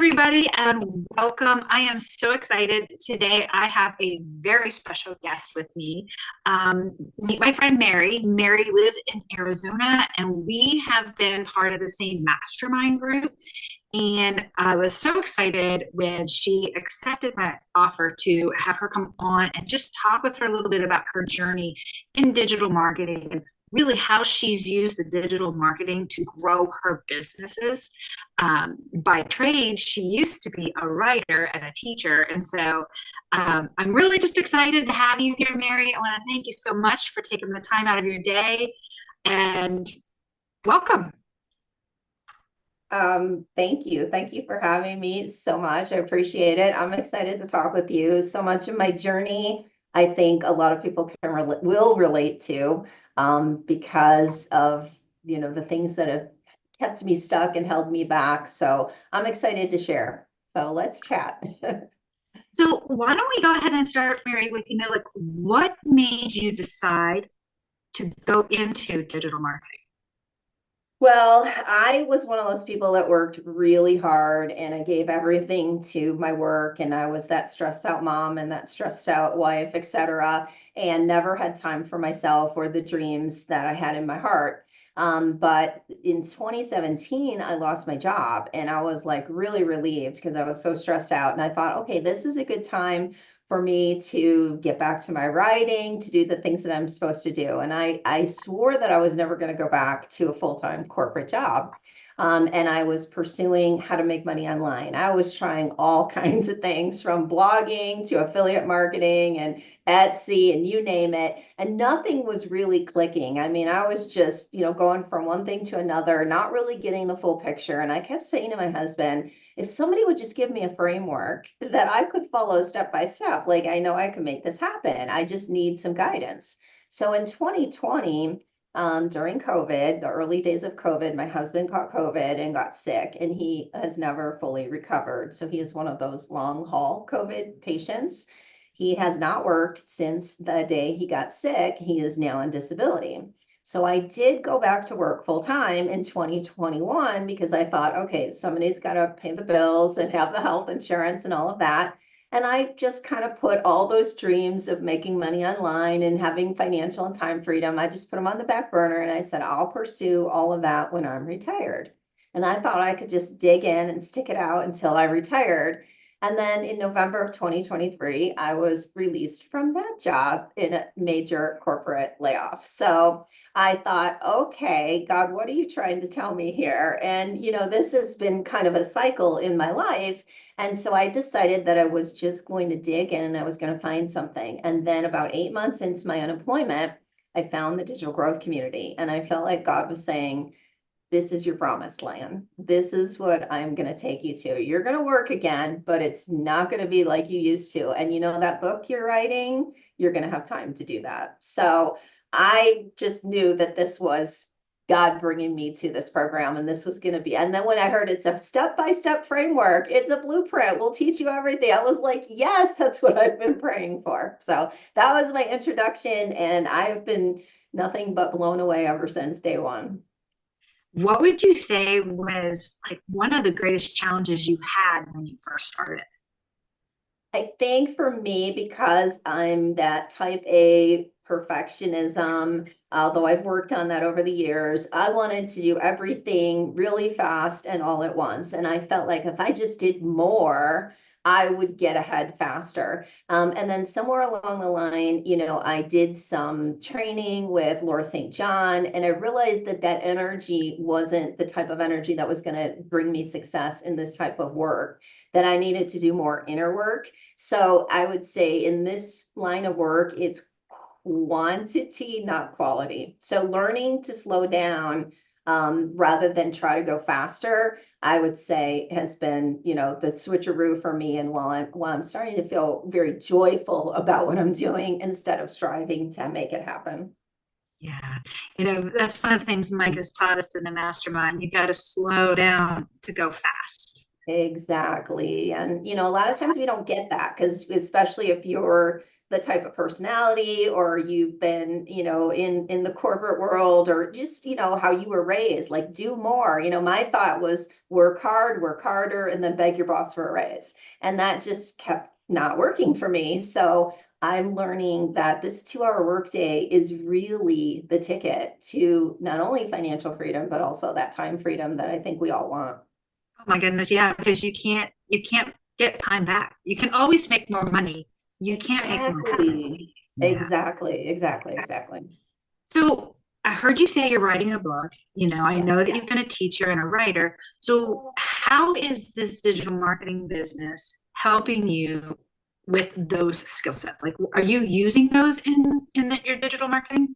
everybody, and welcome. I am so excited. Today, I have a very special guest with me. Meet my friend Mary. Mary lives in Arizona, and we have been part of the same mastermind group. And I was so excited when she accepted my offer to have her come on and just talk with her a little bit about her journey in digital marketing and really how she's used the digital marketing to grow her businesses. By trade, she used to be a writer and a teacher. And so I'm really just excited to have you here, Mary. I want to thank you so much for taking the time out of your day and welcome. Thank you. Thank you for having me so much. I appreciate it. I'm excited to talk with you. So much of my journey, I think a lot of people will relate to, because of, the things that have kept me stuck and held me back. So I'm excited to share. So let's chat. So why don't we go ahead and start, Mary, with, like what made you decide to go into digital marketing? Well, I was one of those people that worked really hard and I gave everything to my work, and I was that stressed out mom and that stressed out wife, etc., and never had time for myself or the dreams that I had in my heart. But in 2017, I lost my job and I was like really relieved because I was so stressed out. And I thought, okay, this is a good time for me to get back to my writing, to do the things that I'm supposed to do. And I swore that I was never going to go back to a full-time corporate job. And I was pursuing how to make money online. I was trying all kinds of things from blogging to affiliate marketing and Etsy and you name it. And nothing was really clicking. I mean, I was just, going from one thing to another, not really getting the full picture. And I kept saying to my husband, if somebody would just give me a framework that I could follow step by step, like I know I can make this happen. I just need some guidance. So in 2020, during COVID, the early days of COVID, my husband caught COVID and got sick, and he has never fully recovered. So he is one of those long haul COVID patients. He has not worked since the day he got sick. He is now on disability. So I did go back to work full time in 2021 because I thought, okay, somebody's got to pay the bills and have the health insurance and all of that. And I just kind of put all those dreams of making money online and having financial and time freedom, I just put them on the back burner. And I said, I'll pursue all of that when I'm retired. And I thought I could just dig in and stick it out until I retired. And then in November of 2023, I was released from that job in a major corporate layoff. So I thought, okay, God, what are you trying to tell me here? And, this has been kind of a cycle in my life. And so I decided that I was just going to dig in and I was going to find something. And then about 8 months into my unemployment, I found the digital growth community. And I felt like God was saying, this is your promised land. This is what I'm going to take you to. You're going to work again, but it's not going to be like you used to. And that book you're writing, you're going to have time to do that. So I just knew that this was God bringing me to this program, and this was going to be. And then when I heard it's a step-by-step framework, it's a blueprint, we'll teach you everything, I was like, yes, that's what I've been praying for. So that was my introduction, and I have been nothing but blown away ever since day one. What would you say was like one of the greatest challenges you had when you first started? I think for me, because I'm that type A perfectionism, although I've worked on that over the years, I wanted to do everything really fast and all at once. And I felt like if I just did more, I would get ahead faster. And then somewhere along the line, I did some training with Laura St. John, and I realized that that energy wasn't the type of energy that was going to bring me success in this type of work, that I needed to do more inner work. So I would say in this line of work, it's quantity, not quality. So learning to slow down, rather than try to go faster, I would say has been, the switcheroo for me. And while I'm starting to feel very joyful about what I'm doing instead of striving to make it happen. Yeah, that's one of the things Mike has taught us in the mastermind. You got to slow down to go fast. Exactly. And, a lot of times we don't get that because especially if you're the type of personality, or you've been, in the corporate world, or just, how you were raised, like do more. My thought was work hard, work harder, and then beg your boss for a raise. And that just kept not working for me. So I'm learning that this 2-hour workday is really the ticket to not only financial freedom, but also that time freedom that I think we all want. Oh my goodness, yeah, because you can't get time back. You can always make more money. You can't make more time. Exactly. Yeah. Exactly. Exactly. Exactly. So I heard you say you're writing a book. I Yeah. know that you've been a teacher and a writer. So how is this digital marketing business helping you with those skill sets? Like, are you using those in your digital marketing?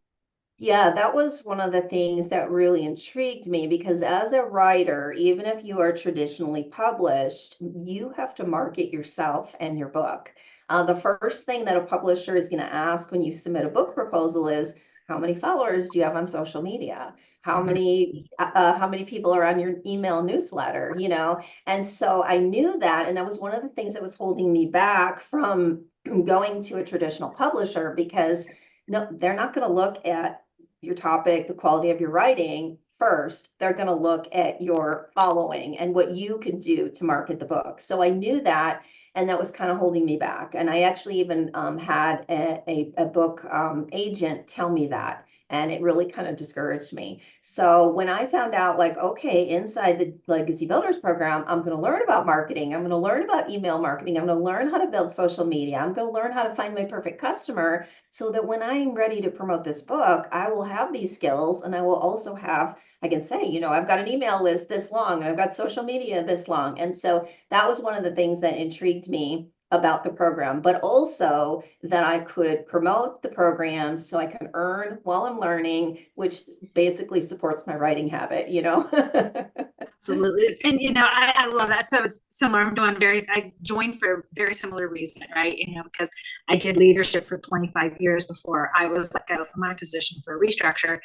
Yeah, that was one of the things that really intrigued me because as a writer, even if you are traditionally published, you have to market yourself and your book. The first thing that a publisher is going to ask when you submit a book proposal is, how many followers do you have on social media? How many people are on your email newsletter, And so I knew that, and that was one of the things that was holding me back from going to a traditional publisher because no, they're not going to look at your topic, the quality of your writing first. They're going to look at your following and what you can do to market the book. So I knew that, and that was kind of holding me back. And I actually even had a book agent tell me that. And it really kind of discouraged me. So when I found out, like, okay, inside the Legacy Builders program, I'm going to learn about marketing. I'm going to learn about email marketing. I'm going to learn how to build social media. I'm going to learn how to find my perfect customer so that when I'm ready to promote this book, I will have these skills and I will also have, I can say, I've got an email list this long and I've got social media this long. And so that was one of the things that intrigued me about the program, but also that I could promote the program so I can earn while I'm learning, which basically supports my writing habit. Absolutely. And I love that. So it's similar. I joined for a very similar reason, right? Because I did leadership for 25 years before I was let go from my position for a restructure.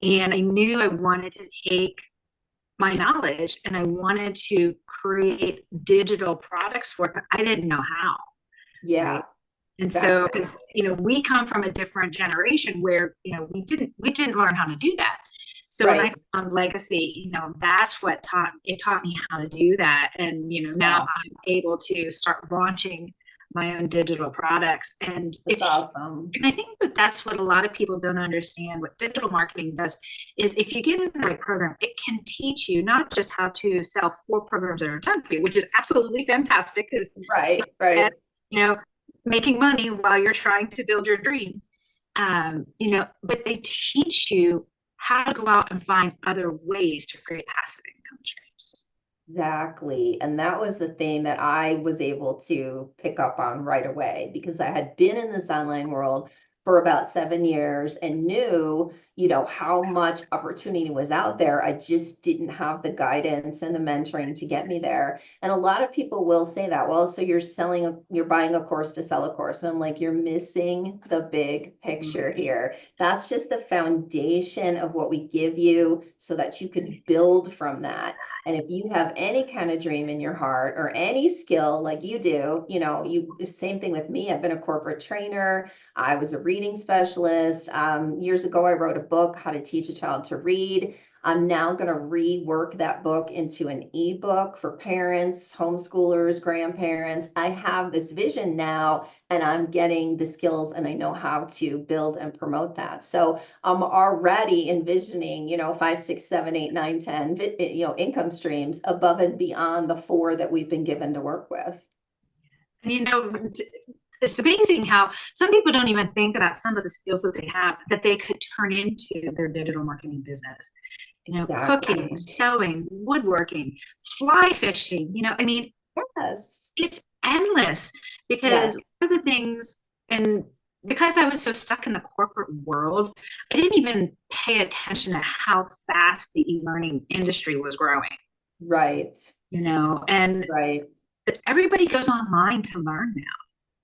And I knew I wanted to take my knowledge and I wanted to create digital products for it, but I didn't know how, right? Yeah, And so, exactly. because we come from a different generation where we didn't learn how to do that. So when I Right. found Legacy, that's what taught me how to do that. And now Yeah, I'm able to start launching my own digital products, and that's awesome. I think that that's what a lot of people don't understand. What digital marketing does is, if you get in the right program, it can teach you not just how to sell 4 programs that are done for you, which is absolutely fantastic because Right, right. you know making money while you're trying to build your dream. But they teach you how to go out and find other ways to create passive income streams. Exactly. And that was the thing that I was able to pick up on right away because I had been in this online world for about 7 years and knew, how much opportunity was out there. I just didn't have the guidance and the mentoring to get me there. And a lot of people will say that, well, so you're buying a course to sell a course. And I'm like, you're missing the big picture here. That's just the foundation of what we give you so that you could build from that. And if you have any kind of dream in your heart or any skill like you do, same thing with me. I've been a corporate trainer. I was a reading specialist. Years ago, I wrote a book, How to Teach a Child to Read. I'm now going to rework that book into an ebook for parents, homeschoolers, grandparents. I have this vision now, and I'm getting the skills and I know how to build and promote that. So I'm already envisioning, 5, 6, 7, 8, 9, 10, income streams above and beyond the 4 that we've been given to work with. And it's amazing how some people don't even think about some of the skills that they have that they could turn into their digital marketing business. Cooking, Exactly. sewing, woodworking, fly fishing. Yes. It's endless because Yes. one of the things, and because I was so stuck in the corporate world, I didn't even pay attention to how fast the e-learning industry was growing, Right. and Right. everybody goes online to learn now.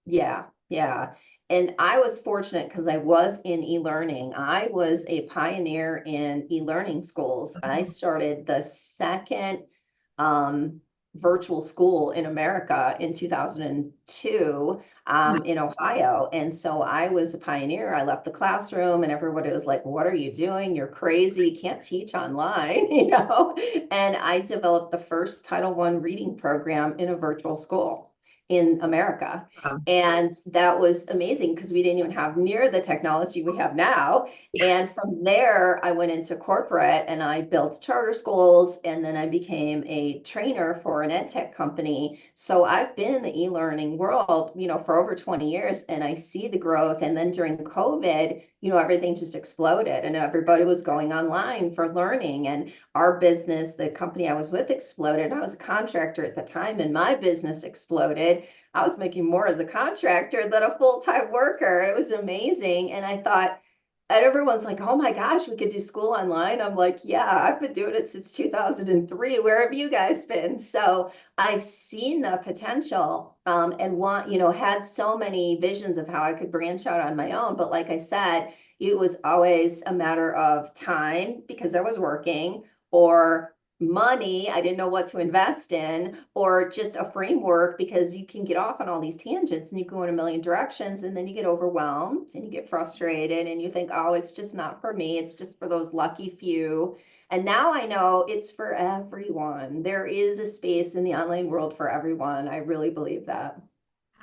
Yeah, yeah. And I was fortunate because I was in e-learning. I was a pioneer in e-learning schools. I started the second um, virtual school in America in 2002 in Ohio. And so I was a pioneer. I left the classroom and everybody was like, what are you doing? You're crazy. You can't teach online, you know? And I developed the first Title I reading program in a virtual school in America. Wow. And that was amazing because we didn't even have near the technology we have now. And from there, I went into corporate and I built charter schools, and then I became a trainer for an ed tech company. So I've been in the e-learning world, you know, for over 20 years, and I see the growth. And then during COVID, you know, everything just exploded and everybody was going online for learning. And our business, the company I was with, exploded. I was a contractor at the time, and my business exploded. I was making more as a contractor than a full-time worker. It was amazing. And I thought, and everyone's like, oh my gosh, we could do school online. I'm like, yeah, I've been doing it since 2003. Where have you guys been? So I've seen the potential and had so many visions of how I could branch out on my own. But like I said, it was always a matter of time because I was working, or money I didn't know what to invest in, or just a framework, because you can get off on all these tangents and you go in a million directions and then you get overwhelmed and you get frustrated and you think, oh, it's just not for me, it's just for those lucky few. And now I know it's for everyone. There is a space in the online world for everyone. I really believe that.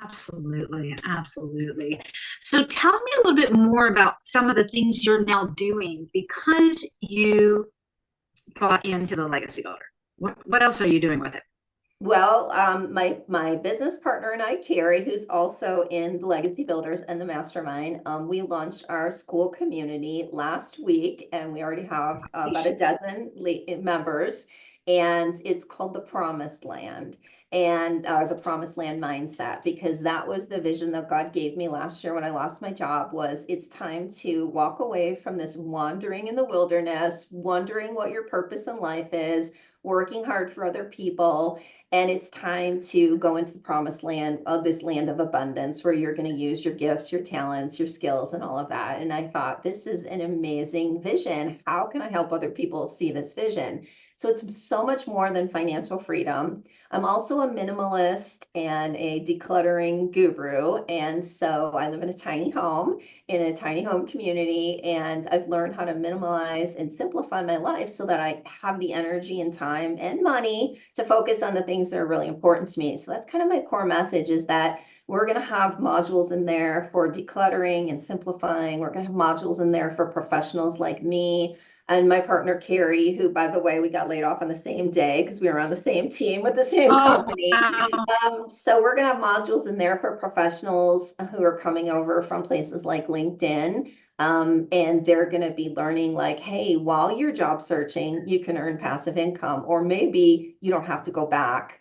Absolutely, absolutely. So tell me a little bit more about some of the things you're now doing because you got into the legacy builder. What else are you doing with it? Well, my business partner and I, Carrie, who's also in the Legacy Builders and the Mastermind, we launched our school community last week, and we already have about a dozen members, and it's called the Promised Land, and the Promised Land mindset, because that was the vision that God gave me last year when I lost my job. Was it's time to walk away from this wandering in the wilderness, wondering what your purpose in life is, working hard for other people, and it's time to go into the promised land of this land of abundance where you're going to use your gifts, your talents, your skills, and all of that. And I thought, this is an amazing vision. How can I help other people see this vision? So it's so much more than financial freedom. I'm also a minimalist and a decluttering guru. And so I live in a tiny home, in a tiny home community, and I've learned how to minimize and simplify my life so that I have the energy and time and money to focus on the things that are really important to me. So that's kind of my core message, is that we're going to have modules in there for decluttering and simplifying. We're going to have modules in there for professionals like me and my partner, Carrie, who, by the way, we got laid off on the same day because we were on the same team with the same Oh, company. wow. So we're going to have modules in there for professionals who are coming over from places like LinkedIn. And they're going to be learning, like, hey, while you're job searching, you can earn passive income, or maybe you don't have to go back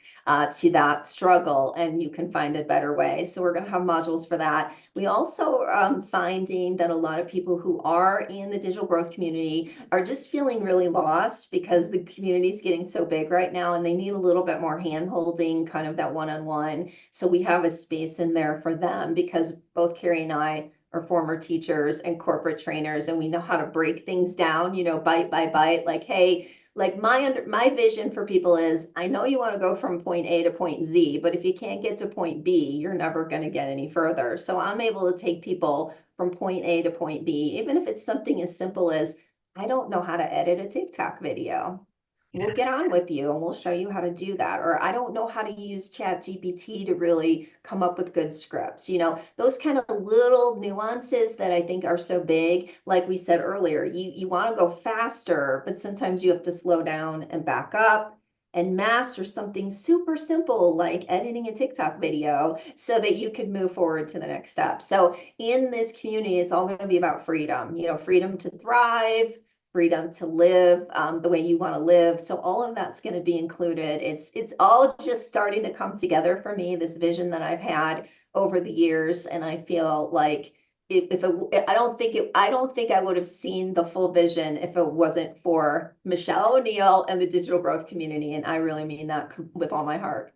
to that struggle and you can find a better way. So we're going to have modules for that. We also finding that a lot of people who are in the digital growth community are just feeling really lost because the community is getting so big right now and they need a little bit more hand holding, kind of that one-on-one. So we have a space in there for them, because both Carrie and I are former teachers and corporate trainers, and we know how to break things down, you know, bite by bite. Like, hey, like my vision for people is, I know you want to go from point A to point Z, but if you can't get to point B, you're never going to get any further. So I'm able to take people from point A to point B, even if it's something as simple as, I don't know how to edit a TikTok video. We'll Yeah. get on with you and we'll show you how to do that. Or I don't know how to use Chat GPT to really come up with good scripts. You know, those kind of little nuances that I think are so big. Like we said earlier, you want to go faster, but sometimes you have to slow down and back up and master something super simple like editing a TikTok video so that you can move forward to the next step. So in this community, it's all going to be about freedom, you know, freedom to thrive, freedom to live the way you want to live. So all of that's going to be included. It's all just starting to come together for me, this vision that I've had over the years. And I feel like I don't think I would have seen the full vision if it wasn't for Michelle O'Neill and the digital growth community. And I really mean that with all my heart.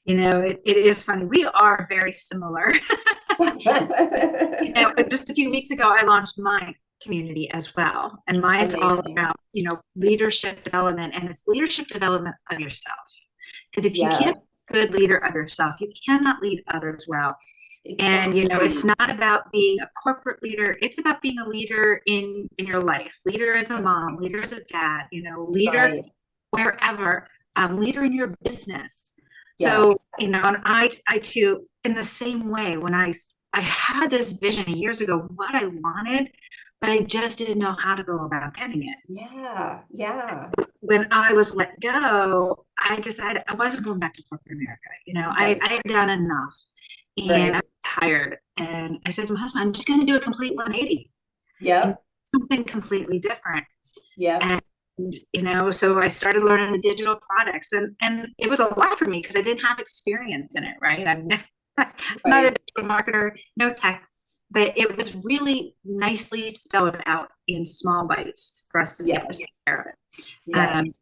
You know, it is funny. We are very similar. You know, just a few weeks ago, I launched my community as well. And mine's all Amazing. about, you know, leadership development, and it's leadership development of yourself. Because if you can't Yes, be a good leader of yourself, you cannot lead others well. And it's exactly. not about being a corporate leader. It's about being a leader in your life. Leader as a mom, leader as a dad, leader Right. wherever, leader in your business. So, Yes. and I too, in the same way, when I had this vision years ago, what I wanted, but I just didn't know how to go about getting it. Yeah. Yeah. When I was let go, I decided I wasn't going back to corporate America. Right. I had done enough and I Right. was tired. And I said to my husband, I'm just going to do a complete 180 and Yep. something completely different. Yep. And so I started learning the digital products, and it was a lot for me because I didn't have experience in it, right? I'm not a Right. digital marketer, no tech, but it was really nicely spelled out in small bites for us to be able to take Yes. care of it. Um, Yes.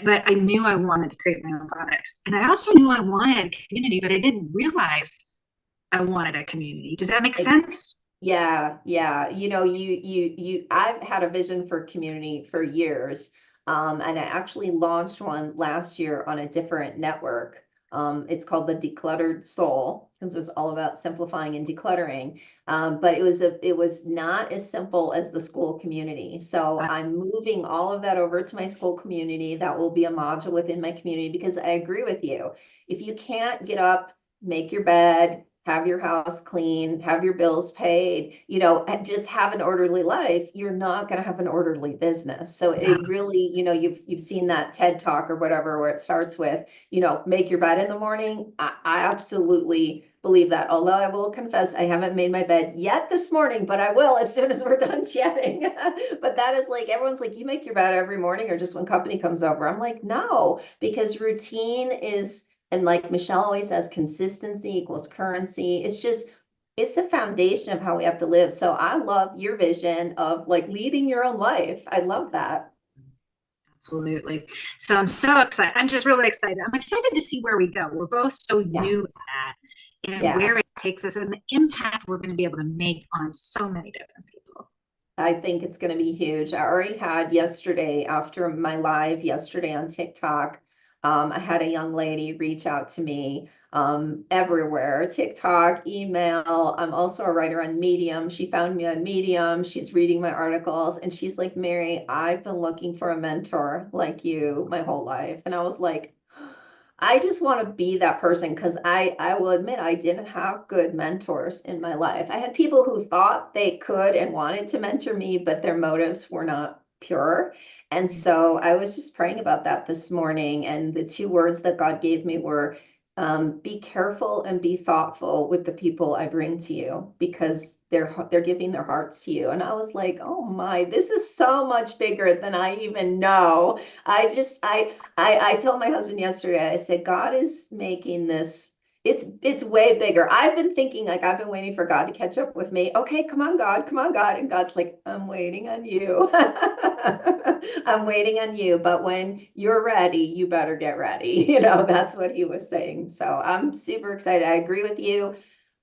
but I knew I wanted to create my own products, and I also knew I wanted community, but I didn't realize I wanted a community. Does that make sense? Yeah, yeah. I've had a vision for community for years. And I actually launched one last year on a different network. It's called the Decluttered Soul, because it was all about simplifying and decluttering. But it was not as simple as the school community. So I'm moving all of that over to my school community. That will be a module within my community because I agree with you. If you can't get up, make your bed, have your house clean, have your bills paid, and just have an orderly life, you're not going to have an orderly business. So Yeah. it really, you've seen that TED talk or whatever, where it starts with, make your bed in the morning. I absolutely believe that. Although I will confess, I haven't made my bed yet this morning, but I will as soon as we're done chatting. But that is like, everyone's like, you make your bed every morning or just when company comes over? I'm like, no, because routine is, and like Michelle always says, consistency equals currency. It's the foundation of how we have to live. So I love your vision of like leading your own life. I love that. Absolutely. So I'm so excited. I'm just really excited. I'm excited to see where we go. We're both so new at Yes. that and Yeah. where it takes us and the impact we're going to be able to make on so many different people. I think it's going to be huge. I already had yesterday, after my live yesterday on TikTok, I had a young lady reach out to me everywhere, TikTok, email. I'm also a writer on Medium. She found me on Medium. She's reading my articles and she's like, Mary, I've been looking for a mentor like you my whole life. And I was like, I just want to be that person because I will admit I didn't have good mentors in my life. I had people who thought they could and wanted to mentor me, but their motives were not pure. And so I was just praying about that this morning. And the two words that God gave me were be careful and be thoughtful with the people I bring to you because they're giving their hearts to you. And I was like, oh my, this is so much bigger than I even know. I told my husband yesterday, I said, God is making this, it's way bigger. I've been thinking like I've been waiting for God to catch up with me. Okay, come on, God, come on, God. And God's like, I'm waiting on you. I'm waiting on you. But when you're ready, you better get ready. That's what he was saying. So I'm super excited. I agree with you.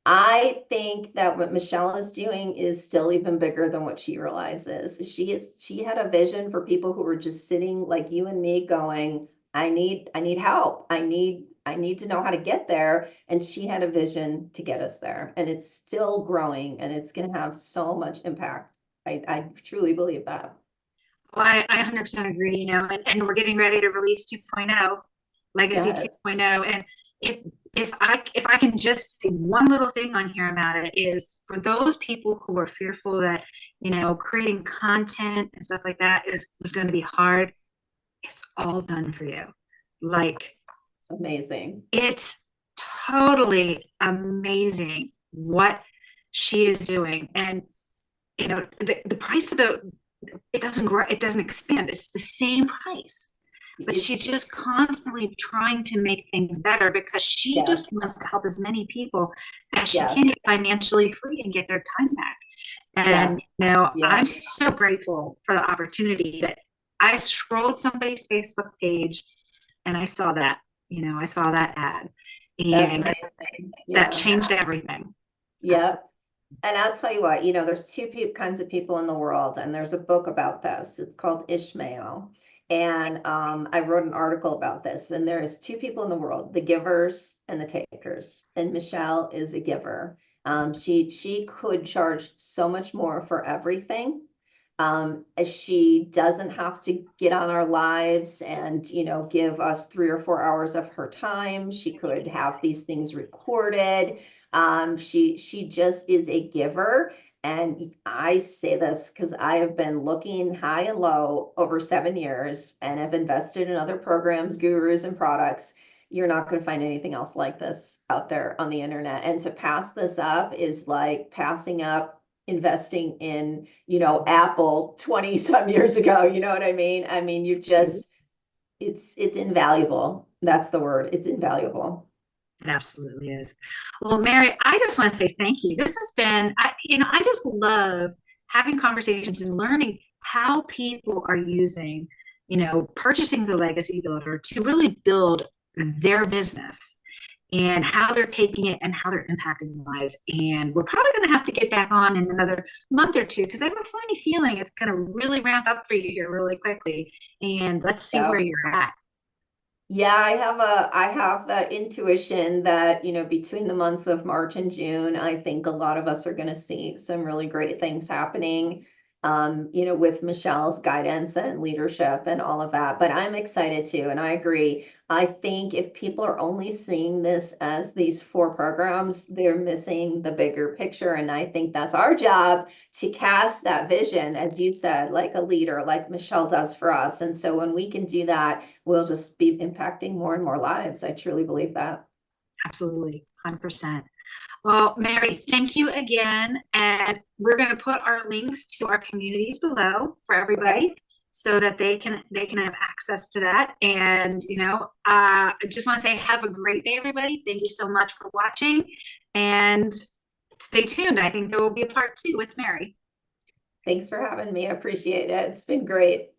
I think that what Michelle is doing is still even bigger than what she realizes. She had a vision for people who were just sitting like you and me going, I need help. I need to know how to get there. And she had a vision to get us there. And it's still growing and it's gonna have so much impact. I truly believe that. Well, I 100% agree, and we're getting ready to release 2.0, Legacy Yes. 2.0. And if if I can just say one little thing on here about it is for those people who are fearful that, creating content and stuff like that is going to be hard, it's all done for you. Like It's amazing. it's totally amazing what she is doing. And the price of it doesn't grow, it doesn't expand. It's the same price. But It's she's just constantly trying to make things better because she Yes, just wants to help as many people as she yes, can get financially free and get their time back. yeah, And yeah. I'm so grateful for the opportunity that I scrolled somebody's Facebook page and I saw that ad That's and amazing. that Yeah. changed everything. Absolutely. Yep. And I'll tell you what, there's two kinds of people in the world, and there's a book about this. It's called Ishmael. And I wrote an article about this, and there's two people in the world, the givers and the takers. And Michelle is a giver. She could charge so much more for everything. As she doesn't have to get on our lives and, give us 3 or 4 hours of her time. She could have these things recorded. She just is a giver. And I say this because I have been looking high and low over 7 years and have invested in other programs, gurus, and products. You're not going to find anything else like this out there on the internet. And to pass this up is like passing up investing in, Apple 20 some years ago. You know what I mean? I mean, it's invaluable. That's the word. It's invaluable. It absolutely is. Well, Mary, I just want to say thank you. This has been, I just love having conversations and learning how people are using, purchasing the legacy builder to really build their business and how they're taking it and how they're impacting lives. And we're probably going to have to get back on in another month or two because I have a funny feeling it's going to really ramp up for you here really quickly. And let's see where Yeah. you're at. Yeah, I have the intuition that, between the months of March and June, I think a lot of us are going to see some really great things happening, with Michelle's guidance and leadership and all of that. But I'm excited too, and I agree. I think if people are only seeing this as these four programs, they're missing the bigger picture. And I think that's our job to cast that vision, as you said, like a leader, like Michelle does for us. And so when we can do that, we'll just be impacting more and more lives. I truly believe that. Absolutely, 100%. Well, Mary, thank you again. And we're going to put our links to our communities below for Okay. everybody so that they can have access to that. And I just want to say have a great day, everybody. Thank you so much for watching and stay tuned. I think there will be a part two with Mary. Thanks for having me. I appreciate it. It's been great.